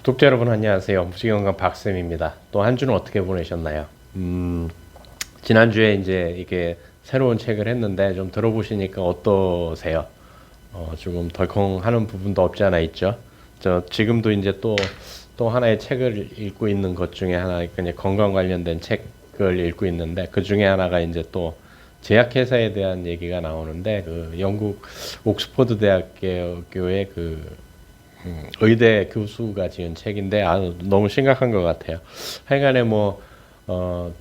구독자 여러분 안녕하세요. 무지경감 박쌤입니다. 또 한 주는 어떻게 보내셨나요? 지난주에 이제 이게 새로운 책을 했는데 좀 들어보시니까 어떠세요? 조금 덜컹하는 부분도 없지 않아 있죠. 저 지금도 이제 또 하나의 책을 읽고 있는 것 중에 하나, 그냥 건강 관련된 책을 읽고 있는데 그 중에 하나가 이제 또 제약회사에 대한 얘기가 나오는데 그 영국 옥스퍼드 대학교의 의대 교수가 지은 책인데 너무 심각한 것 같아요. 하여간에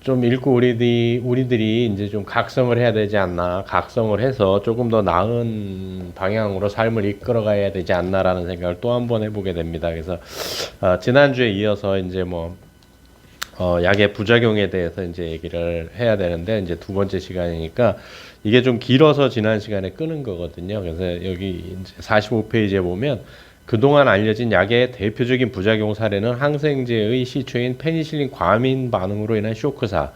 좀 읽고 우리들이 이제 좀 각성을 해야 되지 않나, 각성을 해서 조금 더 나은 방향으로 삶을 이끌어가야 되지 않나라는 생각을 또 한 번 해보게 됩니다. 그래서 지난주에 이어서 이제 약의 부작용에 대해서 이제 얘기를 해야 되는데 이제 두 번째 시간이니까 이게 좀 길어서 지난 시간에 끄는 거거든요. 그래서 여기 이제 45페이지에 보면 그동안 알려진 약의 대표적인 부작용 사례는 항생제의 시초인 페니실린 과민 반응으로 인한 쇼크사,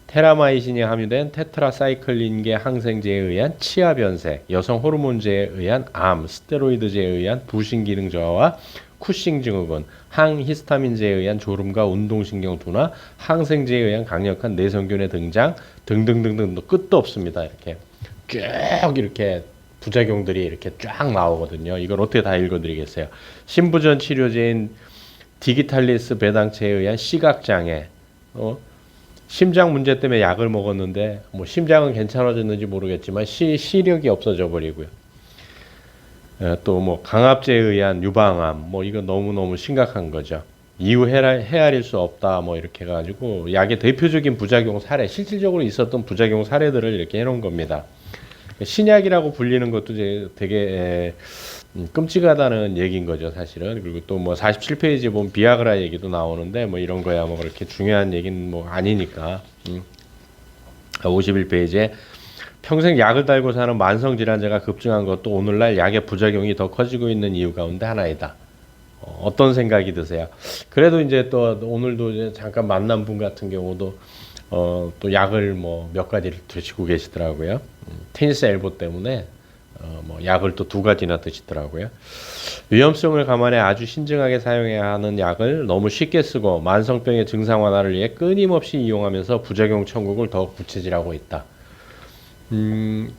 테라마이신이 함유된 테트라사이클린계 항생제에 의한 치아 변색, 여성 호르몬제에 의한 암, 스테로이드제에 의한 부신 기능 저하와 쿠싱 증후군, 항히스타민제에 의한 졸음과 운동신경 둔화, 항생제에 의한 강력한 내성균의 등장 등등등등 끝도 없습니다. 이렇게 쭉 이렇게 부작용들이 이렇게 쫙 나오거든요. 이걸 어떻게 다 읽어드리겠어요. 신부전 치료제인 디기탈리스 배당체에 의한 시각장애, 심장 문제 때문에 약을 먹었는데 심장은 괜찮아졌는지 모르겠지만 시력이 없어져 버리고요. 또 강압제에 의한 유방암, 이건 너무너무 심각한 거죠. 이후 헤아릴 수 없다, 이렇게 해가지고 약의 대표적인 부작용 사례, 실질적으로 있었던 부작용 사례들을 이렇게 해놓은 겁니다. 신약이라고 불리는 것도 되게 끔찍하다는 얘기인 거죠, 사실은. 그리고 또 47페이지에 보면 비아그라 얘기도 나오는데 이런 거야 그렇게 중요한 얘기는 아니니까. 51페이지에 평생 약을 달고 사는 만성 질환자가 급증한 것도 오늘날 약의 부작용이 더 커지고 있는 이유 가운데 하나이다. 어떤 생각이 드세요? 그래도 이제 또 오늘도 이제 잠깐 만난 분 같은 경우도 또 약을 몇 가지를 드시고 계시더라고요. 테니스 엘보 때문에 약을 또 2가지나 드시더라고요. 위험성을 감안해 아주 신중하게 사용해야 하는 약을 너무 쉽게 쓰고 만성병의 증상 완화를 위해 끊임없이 이용하면서 부작용 청구를 더 구체질하고 있다.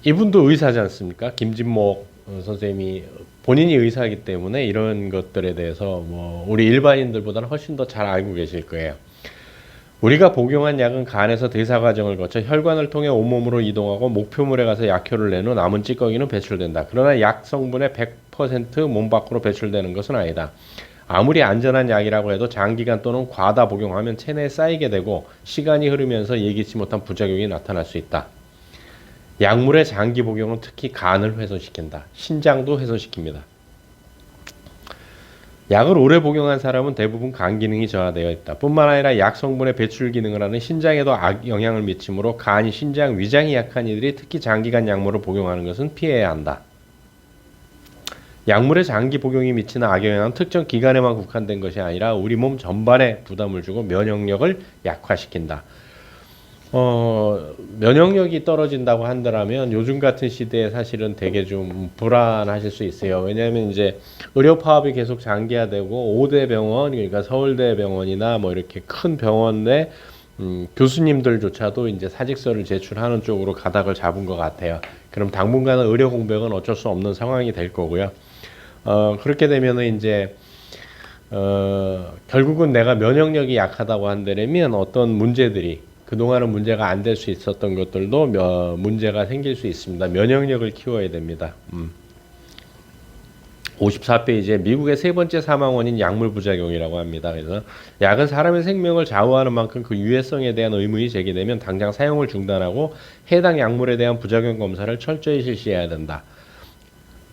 이분도 의사지 않습니까? 김진목 선생님이 본인이 의사이기 때문에 이런 것들에 대해서 우리 일반인들보다는 훨씬 더 잘 알고 계실 거예요. 우리가 복용한 약은 간에서 대사 과정을 거쳐 혈관을 통해 온몸으로 이동하고 목표물에 가서 약효를 낸 후 남은 찌꺼기는 배출된다. 그러나 약 성분의 100%몸 밖으로 배출되는 것은 아니다. 아무리 안전한 약이라고 해도 장기간 또는 과다 복용하면 체내에 쌓이게 되고 시간이 흐르면서 예기치 못한 부작용이 나타날 수 있다. 약물의 장기 복용은 특히 간을 훼손시킨다. 신장도 훼손시킵니다. 약을 오래 복용한 사람은 대부분 간 기능이 저하되어 있다. 뿐만 아니라 약 성분의 배출 기능을 하는 신장에도 영향을 미치므로 간, 신장, 위장이 약한 이들이 특히 장기간 약물을 복용하는 것은 피해야 한다. 약물의 장기 복용이 미치는 악영향은 특정 기관에만 국한된 것이 아니라 우리 몸 전반에 부담을 주고 면역력을 약화시킨다. 면역력이 떨어진다고 한다면 요즘 같은 시대에 사실은 되게 좀 불안하실 수 있어요. 왜냐하면 이제 의료 파업이 계속 장기화되고 5대 병원, 그러니까 서울대 병원이나 이렇게 큰 병원의 교수님들조차도 이제 사직서를 제출하는 쪽으로 가닥을 잡은 것 같아요. 그럼 당분간은 의료 공백은 어쩔 수 없는 상황이 될 거고요. 그렇게 되면은 이제 결국은 내가 면역력이 약하다고 한다면 어떤 문제들이 그동안은 문제가 안 될 수 있었던 것들도 문제가 생길 수 있습니다. 면역력을 키워야 됩니다. 54페이지에 미국의 3번째 사망 원인 약물 부작용이라고 합니다. 그래서 약은 사람의 생명을 좌우하는 만큼 그 유해성에 대한 의문이 제기되면 당장 사용을 중단하고 해당 약물에 대한 부작용 검사를 철저히 실시해야 된다.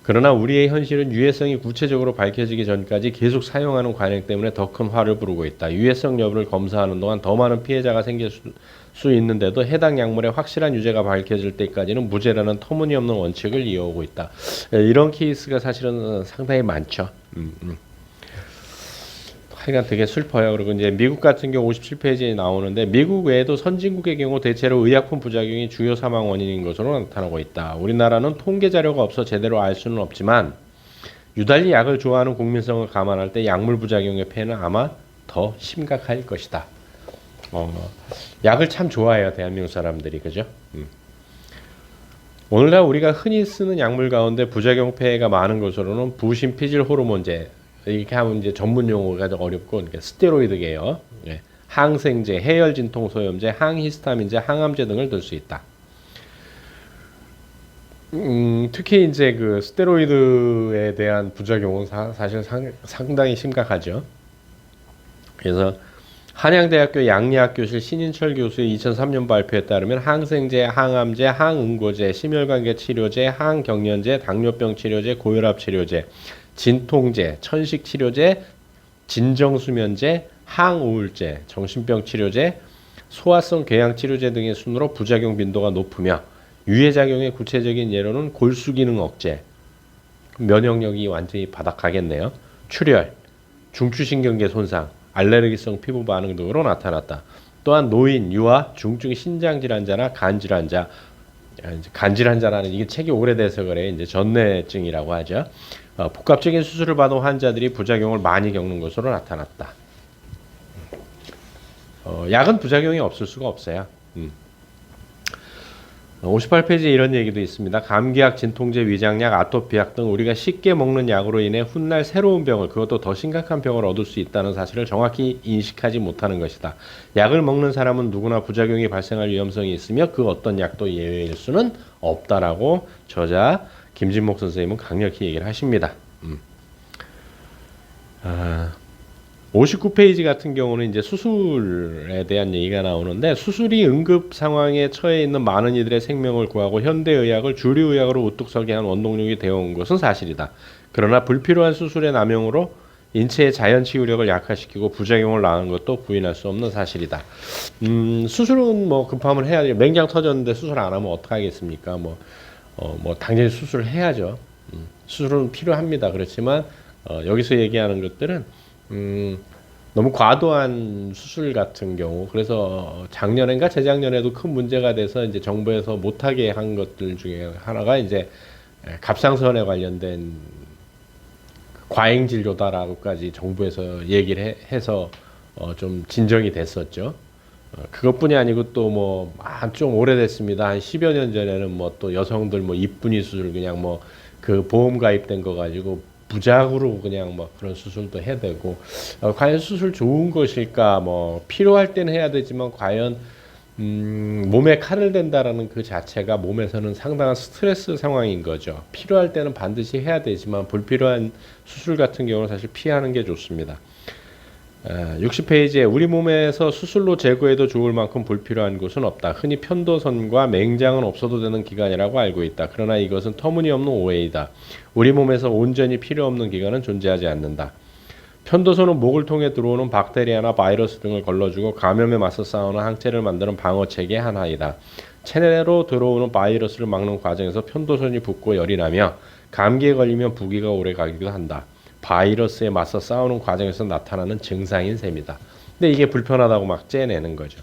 그러나 우리의 현실은 유해성이 구체적으로 밝혀지기 전까지 계속 사용하는 관행 때문에 더 큰 화를 부르고 있다. 유해성 여부를 검사하는 동안 더 많은 피해자가 생길 수 있는데도 해당 약물의 확실한 유죄가 밝혀질 때까지는 무죄라는 터무니없는 원칙을 이어오고 있다. 이런 케이스가 사실은 상당히 많죠. 하여간 되게 슬퍼요. 그리고 이제 미국 같은 경우 57페이지에 나오는데 미국 외에도 선진국의 경우 대체로 의약품 부작용이 주요 사망 원인인 것으로 나타나고 있다. 우리나라는 통계 자료가 없어 제대로 알 수는 없지만 유달리 약을 좋아하는 국민성을 감안할 때 약물 부작용의 폐해는 아마 더 심각할 것이다. 약을 참 좋아해요, 대한민국 사람들이. 그죠? 오늘날 우리가 흔히 쓰는 약물 가운데 부작용 폐해가 많은 것으로는 부신피질 호르몬제, 이렇게 하면 이제 전문 용어가 좀 어렵고, 그러니까 스테로이드계요. 예. 항생제, 해열진통소염제, 항히스타민제, 항암제 등을 들 수 있다. 특히 이제 그 스테로이드에 대한 부작용은 사실 상당히 심각하죠. 그래서 한양대학교 양리학교실 신인철 교수의 2003년 발표에 따르면 항생제, 항암제, 항응고제, 심혈관계 치료제, 항경련제, 당뇨병 치료제, 고혈압 치료제, 진통제, 천식 치료제, 진정수면제, 항우울제, 정신병 치료제, 소화성 궤양 치료제 등의 순으로 부작용 빈도가 높으며 유해작용의 구체적인 예로는 골수기능 억제, 면역력이 완전히 바닥하겠네요. 출혈, 중추신경계 손상, 알레르기성 피부 반응 등으로 나타났다. 또한 노인, 유아, 중증 신장질환자나 간질환자, 간질환자라는 이게 책이 오래돼서 그래 이제 전뇌증이라고 하죠. 복합적인 수술을 받은 환자들이 부작용을 많이 겪는 것으로 나타났다. 약은 부작용이 없을 수가 없어요. 58페이지에 이런 얘기도 있습니다. 감기약, 진통제, 위장약, 아토피약 등 우리가 쉽게 먹는 약으로 인해 훗날 새로운 병을, 그것도 더 심각한 병을 얻을 수 있다는 사실을 정확히 인식하지 못하는 것이다. 약을 먹는 사람은 누구나 부작용이 발생할 위험성이 있으며 그 어떤 약도 예외일 수는 없다라고 저자 김진목 선생님은 강력히 얘기를 하십니다. 59페이지 같은 경우는 이제 수술에 대한 얘기가 나오는데, 수술이 응급 상황에 처해 있는 많은 이들의 생명을 구하고 현대의학을 주류의학으로 우뚝 서게 한 원동력이 되어 온 것은 사실이다. 그러나 불필요한 수술의 남용으로 인체의 자연 치유력을 약화시키고 부작용을 낳은 것도 부인할 수 없는 사실이다. 수술은 뭐 급하면 해야죠. 맹장 터졌는데 수술 안 하면 어떡하겠습니까? 뭐 당연히 수술을 해야죠. 수술은 필요합니다. 그렇지만 여기서 얘기하는 것들은 너무 과도한 수술 같은 경우, 그래서 작년인가 재작년에도 큰 문제가 돼서 이제 정부에서 못하게 한 것들 중에 하나가 이제 갑상선에 관련된 과잉 진료다라고까지 정부에서 얘기를 해서 좀 진정이 됐었죠. 그것뿐이 아니고 또 뭐 좀 오래됐습니다. 한 10여 년 전에는 뭐 또 여성들 뭐 입분이 수술 그냥 뭐 그 보험 가입된 거 가지고 부작으로 그냥 뭐 그런 수술도 해야 되고, 과연 수술 좋은 것일까? 뭐 필요할 때는 해야 되지만 과연 몸에 칼을 댄다라는 그 자체가 몸에서는 상당한 스트레스 상황인 거죠. 필요할 때는 반드시 해야 되지만 불필요한 수술 같은 경우는 사실 피하는 게 좋습니다. 60페이지에 우리 몸에서 수술로 제거해도 좋을 만큼 불필요한 곳은 없다. 흔히 편도선과 맹장은 없어도 되는 기관이라고 알고 있다. 그러나 이것은 터무니없는 오해이다. 우리 몸에서 온전히 필요 없는 기관은 존재하지 않는다. 편도선은 목을 통해 들어오는 박테리아나 바이러스 등을 걸러주고 감염에 맞서 싸우는 항체를 만드는 방어체계의 하나이다. 체내로 들어오는 바이러스를 막는 과정에서 편도선이 붓고 열이 나며 감기에 걸리면 부기가 오래 가기도 한다. 바이러스에 맞서 싸우는 과정에서 나타나는 증상인 셈이다. 근데 이게 불편하다고 막 째내는 거죠.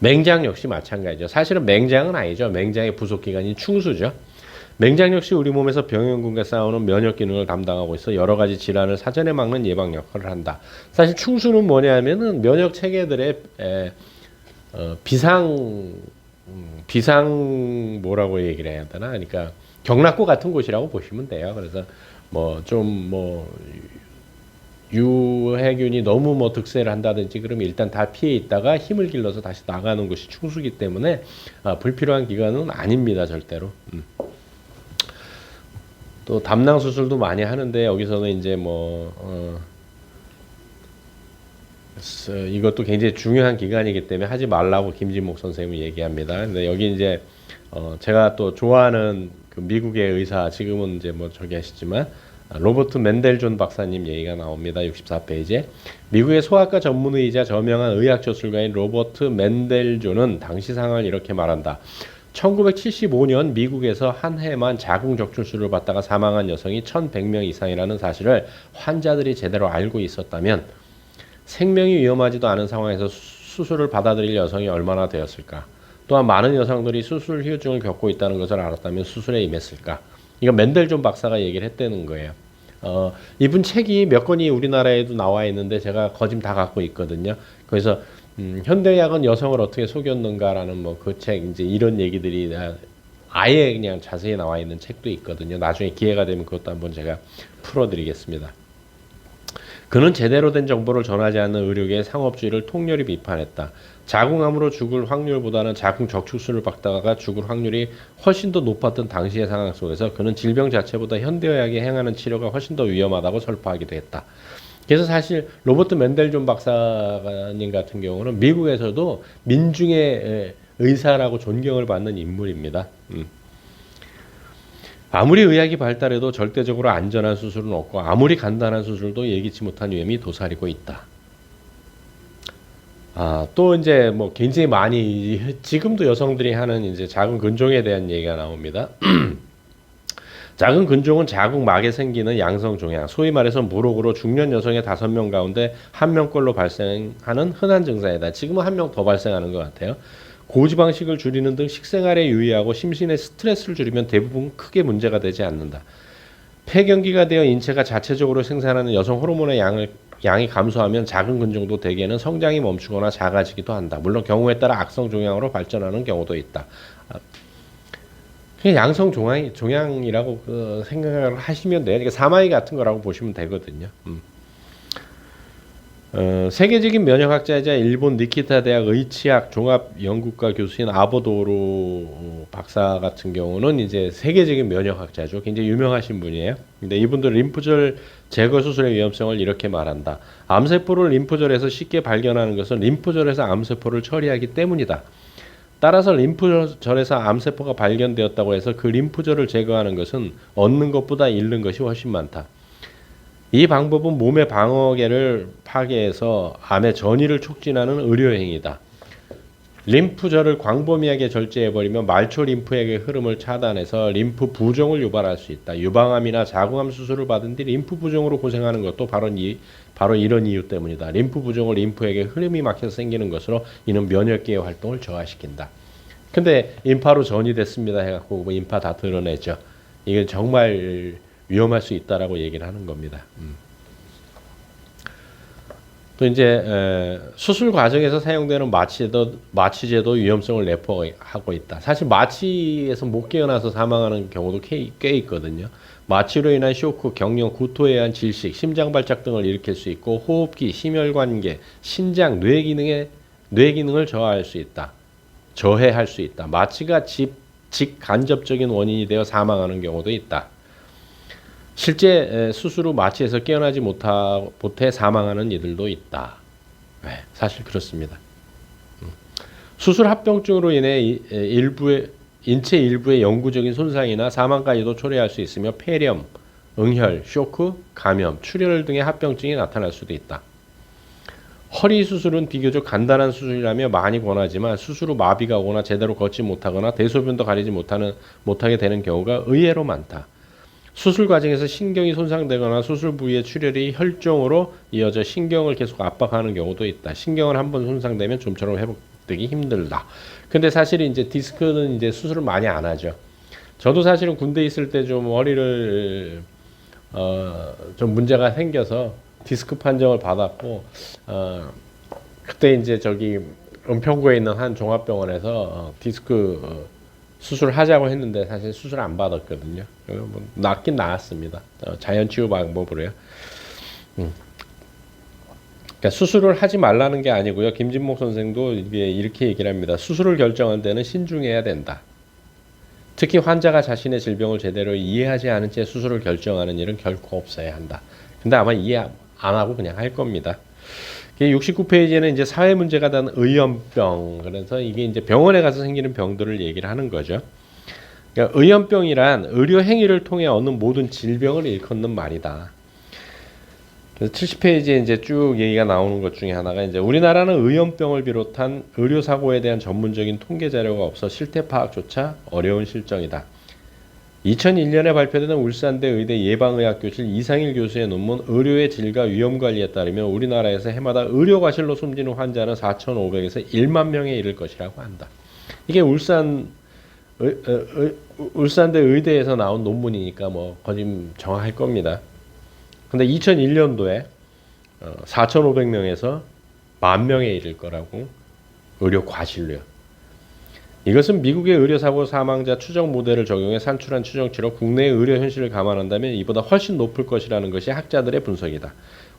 맹장 역시 마찬가지죠. 사실은 맹장은 아니죠. 맹장의 부속기관인 충수죠. 맹장 역시 우리 몸에서 병원균과 싸우는 면역 기능을 담당하고 있어 여러 가지 질환을 사전에 막는 예방 역할을 한다. 사실 충수는 뭐냐면은 면역 체계들의 비상 뭐라고 얘기를 해야 되나? 그러니까 경락고 같은 곳이라고 보시면 돼요. 그래서 유해균이 너무 뭐 득세를 한다든지 그러면 일단 다 피해 있다가 힘을 길러서 다시 나가는 것이 충수기 때문에 불필요한 기관은 아닙니다, 절대로. 또 담낭 수술도 많이 하는데 여기서는 이제 이것도 굉장히 중요한 기관이기 때문에 하지 말라고 김진목 선생님이 얘기합니다. 근데 여기 이제 제가 또 좋아하는 그 미국의 의사, 지금은 이제 뭐 저기 하시지만 로버트 맨델존 박사님 얘기가 나옵니다. 64페이지에 미국의 소아과 전문의이자 저명한 의학저술가인 로버트 맨델존은 당시 상황을 이렇게 말한다. 1975년 미국에서 한 해만 자궁적출술을 받다가 사망한 여성이 1,100명 이상이라는 사실을 환자들이 제대로 알고 있었다면 생명이 위험하지도 않은 상황에서 수술을 받아들일 여성이 얼마나 되었을까? 또한 많은 여성들이 수술 후유증을 겪고 있다는 것을 알았다면 수술에 임했을까? 이거 맨델존 박사가 얘기를 했다는 거예요. 이분 책이 몇 권이 우리나라에도 나와 있는데 제가 거짐 다 갖고 있거든요. 그래서 현대의학은 여성을 어떻게 속였는가라는 뭐 그 책 이제 이런 얘기들이 아예 그냥 자세히 나와 있는 책도 있거든요. 나중에 기회가 되면 그것도 한번 제가 풀어드리겠습니다. 그는 제대로 된 정보를 전하지 않는 의료계의 상업주의를 통렬히 비판했다. 자궁암으로 죽을 확률보다는 자궁 적축술을 받다가 죽을 확률이 훨씬 더 높았던 당시의 상황 속에서 그는 질병 자체보다 현대의학이 행하는 치료가 훨씬 더 위험하다고 설파하기도 했다. 그래서 사실 로버트 맨델존 박사님 같은 경우는 미국에서도 민중의 의사라고 존경을 받는 인물입니다. 아무리 의학이 발달해도 절대적으로 안전한 수술은 없고 아무리 간단한 수술도 예기치 못한 위험이 도사리고 있다. 또 이제 뭐 굉장히 많이 지금도 여성들이 하는 이제 자궁 근종에 대한 얘기가 나옵니다. 자궁 근종은 자궁막에 생기는 양성 종양, 소위 말해서 무록으로 중년 여성의 5명 가운데 1명꼴로 발생하는 흔한 증상이다. 지금은 1명 더 발생하는 것 같아요. 고지방식을 줄이는 등 식생활에 유의하고 심신의 스트레스를 줄이면 대부분 크게 문제가 되지 않는다. 폐경기가 되어 인체가 자체적으로 생산하는 여성 호르몬의 양이 감소하면 자궁 근종도 대개는 성장이 멈추거나 작아지기도 한다. 물론 경우에 따라 악성 종양으로 발전하는 경우도 있다. 그냥 양성 종양이라고 생각을 하시면 돼요. 그러니까 사마귀 같은 거라고 보시면 되거든요. 세계적인 면역학자이자 일본 니키타 대학 의치학 종합연구과 교수인 아보도로 박사 같은 경우는 이제 세계적인 면역학자죠. 굉장히 유명하신 분이에요. 근데 이분도 림프절 제거 수술의 위험성을 이렇게 말한다. 암세포를 림프절에서 쉽게 발견하는 것은 림프절에서 암세포를 처리하기 때문이다. 따라서 림프절에서 암세포가 발견되었다고 해서 그 림프절을 제거하는 것은 얻는 것보다 잃는 것이 훨씬 많다. 이 방법은 몸의 방어계를 파괴해서 암의 전이를 촉진하는 의료행위다. 림프절을 광범위하게 절제해버리면 말초 림프액의 흐름을 차단해서 림프 부종을 유발할 수 있다. 유방암이나 자궁암 수술을 받은 뒤 림프 부종으로 고생하는 것도 바로 이런 이유 때문이다. 림프 부종을 림프액의 흐름이 막혀서 생기는 것으로 이는 면역계의 활동을 저하시킨다. 근데 인파로 전이 됐습니다 해갖고 뭐 인파 다 드러내죠. 이건 정말 위험할 수 있다라고 얘기를 하는 겁니다. 또 이제 수술 과정에서 사용되는 마취제도 위험성을 내포하고 있다. 사실 마취에서 못 깨어나서 사망하는 경우도 꽤 있거든요. 마취로 인한 쇼크, 경련, 구토에 의한 질식, 심장 발작 등을 일으킬 수 있고 호흡기, 심혈관계, 신장, 뇌 기능을 저해할 수 있다. 마취가 직간접적인 원인이 되어 사망하는 경우도 있다. 실제 수술 후 마취에서 깨어나지 못해 사망하는 이들도 있다. 사실 그렇습니다. 수술 합병증으로 인해 인체 일부의 영구적인 손상이나 사망까지도 초래할 수 있으며 폐렴, 응혈, 쇼크, 감염, 출혈 등의 합병증이 나타날 수도 있다. 허리 수술은 비교적 간단한 수술이라며 많이 권하지만 수술 후 마비가 오거나 제대로 걷지 못하거나 대소변도 가리지 못하게 되는 경우가 의외로 많다. 수술 과정에서 신경이 손상되거나 수술 부위의 출혈이 혈종으로 이어져 신경을 계속 압박하는 경우도 있다. 신경을 한번 손상되면 좀처럼 회복되기 힘들다. 근데 사실 이제 디스크는 이제 수술을 많이 안 하죠. 저도 사실은 군대 있을 때 좀 허리를 좀 문제가 생겨서 디스크 판정을 받았고 그때 이제 저기 은평구에 있는 한 종합병원에서 디스크 수술하자고 했는데 사실 수술 안 받았거든요. 뭐 낫긴 나았습니다. 자연 치유 방법으로요. 그러니까 수술을 하지 말라는 게 아니고요. 김진목 선생도 이렇게 얘기를 합니다. 수술을 결정할 때는 신중해야 된다. 특히 환자가 자신의 질병을 제대로 이해하지 않은 채 수술을 결정하는 일은 결코 없어야 한다. 근데 아마 이해 안 하고 그냥 할 겁니다. 69페이지에는 이제 사회 문제가 된 의연병, 그래서 이게 이제 병원에 가서 생기는 병들을 얘기를 하는 거죠. 그러니까 의연병이란 의료 행위를 통해 얻는 모든 질병을 일컫는 말이다. 그래서 70페이지에 이제 쭉 얘기가 나오는 것 중에 하나가 이제 우리나라는 의연병을 비롯한 의료 사고에 대한 전문적인 통계 자료가 없어 실태 파악조차 어려운 실정이다. 2001년에 발표된 울산대 의대 예방의학교실 이상일 교수의 논문 의료의 질과 위험관리에 따르면 우리나라에서 해마다 의료과실로 숨지는 환자는 4,500에서 1만 명에 이를 것이라고 한다. 이게 울산 울산대 의대에서 나온 논문이니까 뭐 거짓 정확할 겁니다. 근데 2001년도에 4,500명에서 10,000명에 이를 거라고 의료 과실료요. 이것은 미국의 의료사고 사망자 추정 모델을 적용해 산출한 추정치로 국내의 의료 현실을 감안한다면 이보다 훨씬 높을 것이라는 것이 학자들의 분석이다.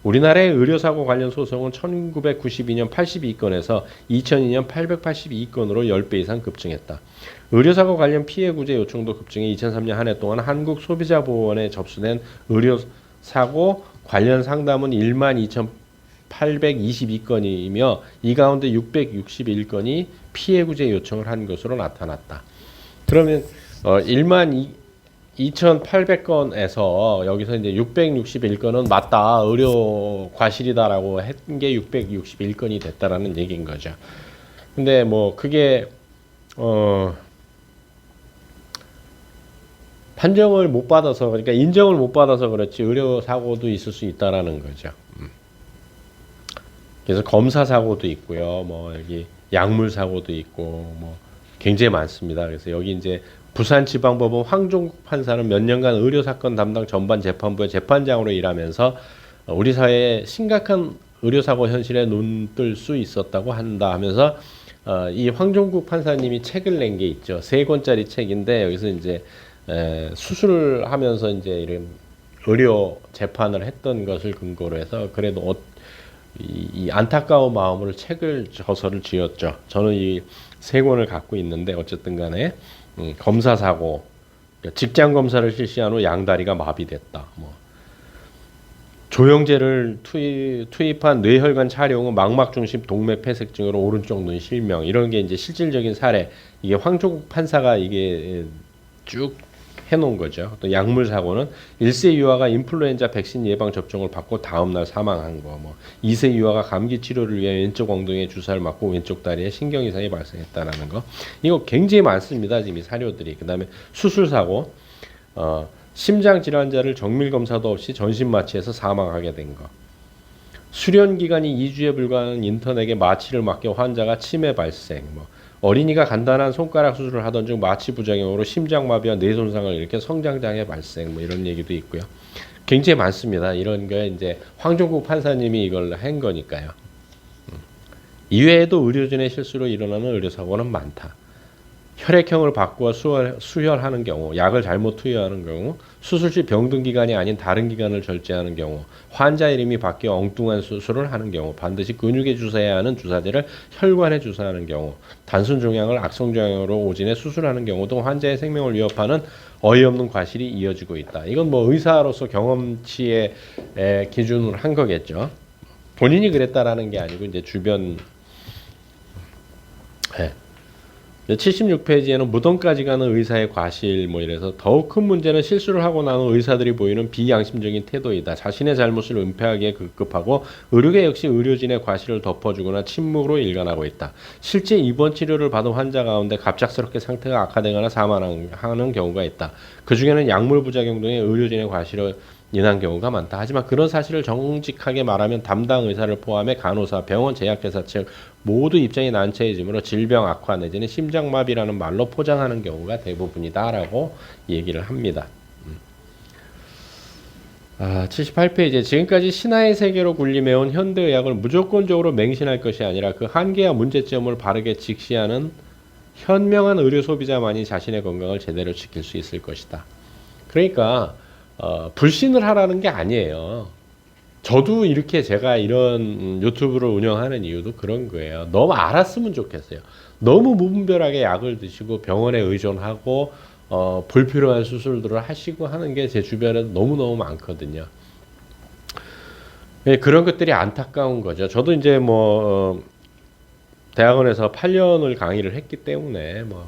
우리나라의 의료사고 관련 소송은 1992년 82건에서 2002년 882건으로 10배 이상 급증했다. 의료사고 관련 피해 구제 요청도 급증해 2003년 한 해 동안 한국소비자보호원에 접수된 의료사고 관련 상담은 12,822건이며 이 가운데 661건이 피해 구제 요청을 한 것으로 나타났다. 그러면 12,800건에서 여기서 이제 661건은 맞다, 의료 과실이다라고 했던 게 661건이 됐다라는 얘기인 거죠. 근데 뭐 그게 판정을 못 받아서, 그러니까 인정을 못 받아서 그렇지 의료 사고도 있을 수 있다라는 거죠. 그래서 검사 사고도 있고요, 뭐 여기 약물 사고도 있고 뭐 굉장히 많습니다. 그래서 여기 이제 부산지방법원 황종국 판사는 몇 년간 의료사건 담당 전반 재판부의 재판장으로 일하면서 우리 사회에 심각한 의료사고 현실에 눈뜰 수 있었다고 한다 하면서 이 황종국 판사님이 책을 낸 게 있죠. 3권짜리 책인데 여기서 이제 수술을 하면서 이제 이런 의료 재판을 했던 것을 근거로 해서 그래도 이 안타까운 마음으로 저서를 지었죠. 저는 이 3권을 갖고 있는데 어쨌든 간에 검사 사고, 직장 검사를 실시한 후 양다리가 마비됐다. 뭐 조영제를 투입한 뇌혈관 촬영은 망막 중심 동맥 폐색증으로 오른쪽 눈 실명, 이런 게 이제 실질적인 사례. 이게 황종국 판사가 이게 쭉 해놓은 거죠. 또 약물 사고는 1세 유아가 인플루엔자 백신 예방 접종을 받고 다음날 사망한 거, 뭐 2세 유아가 감기 치료를 위해 왼쪽 엉덩이에 주사를 맞고 왼쪽 다리에 신경 이상이 발생했다라는 거. 이거 굉장히 많습니다. 지금 이 사료들이. 그다음에 수술 사고, 심장 질환자를 정밀 검사도 없이 전신 마취해서 사망하게 된 거. 수련 기간이 2주에 불과한 인턴에게 마취를 맡겨 환자가 치매 발생. 뭐 어린이가 간단한 손가락 수술을 하던 중 마취 부작용으로 심장마비와 뇌 손상을 일으켜 성장장애 발생, 뭐 이런 얘기도 있고요. 굉장히 많습니다. 이런 게 이제 황종국 판사님이 이걸 한 거니까요. 이외에도 의료진의 실수로 일어나는 의료사고는 많다. 혈액형을 바꾸어 수혈하는 경우, 약을 잘못 투여하는 경우, 수술 시 병든 기관이 아닌 다른 기관을 절제하는 경우, 환자 이름이 바뀌어 엉뚱한 수술을 하는 경우, 반드시 근육에 주사해야 하는 주사제를 혈관에 주사하는 경우, 단순 종양을 악성 종양으로 오진해 수술하는 경우 등 환자의 생명을 위협하는 어이없는 과실이 이어지고 있다. 이건 뭐 의사로서 경험치에 기준으로 한 거겠죠. 본인이 그랬다라는 게 아니고 이제 주변. 76페이지에는 무덤까지 가는 의사의 과실, 뭐 이래서 더욱 큰 문제는 실수를 하고 나는 의사들이 보이는 비양심적인 태도이다. 자신의 잘못을 은폐하기에 급급하고 의료계 역시 의료진의 과실을 덮어주거나 침묵으로 일관하고 있다. 실제 입원 치료를 받은 환자 가운데 갑작스럽게 상태가 악화되거나 사망하는 경우가 있다. 그 중에는 약물 부작용 등의 의료진의 과실을 인한 경우가 많다. 하지만 그런 사실을 정직하게 말하면 담당 의사를 포함해 간호사, 병원 제약회사 측 모두 입장이 난처해지므로 질병 악화 내지는 심장마비라는 말로 포장하는 경우가 대부분이다라고 얘기를 합니다. 78페이지. 지금까지 신화의 세계로 군림해온 현대의학을 무조건적으로 맹신할 것이 아니라 그 한계와 문제점을 바르게 직시하는 현명한 의료 소비자만이 자신의 건강을 제대로 지킬 수 있을 것이다. 그러니까 불신을 하라는 게 아니에요. 저도 이렇게 제가 이런 유튜브를 운영하는 이유도 그런 거예요. 너무 알았으면 좋겠어요. 너무 무분별하게 약을 드시고 병원에 의존하고 불필요한 수술들을 하시고 하는 게 제 주변에 너무너무 많거든요. 그런 것들이 안타까운 거죠. 저도 이제 뭐 대학원에서 8년을 강의를 했기 때문에 뭐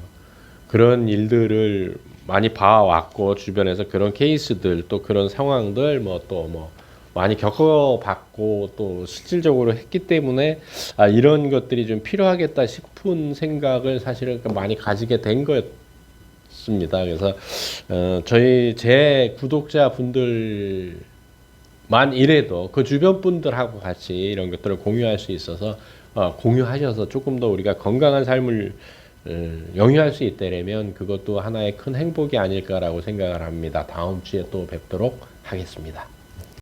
그런 일들을 많이 봐왔고, 주변에서 그런 케이스들 또 그런 상황들 뭐 많이 겪어봤고 또 실질적으로 했기 때문에 이런 것들이 좀 필요하겠다 싶은 생각을 사실은 많이 가지게 된 거였습니다. 그래서 제 구독자 분들만 이래도 그 주변 분들하고 같이 이런 것들을 공유할 수 있어서 공유하셔서 조금 더 우리가 건강한 삶을 영위할 수 있다면 그것도 하나의 큰 행복이 아닐까라고 생각을 합니다. 다음 주에 또 뵙도록 하겠습니다.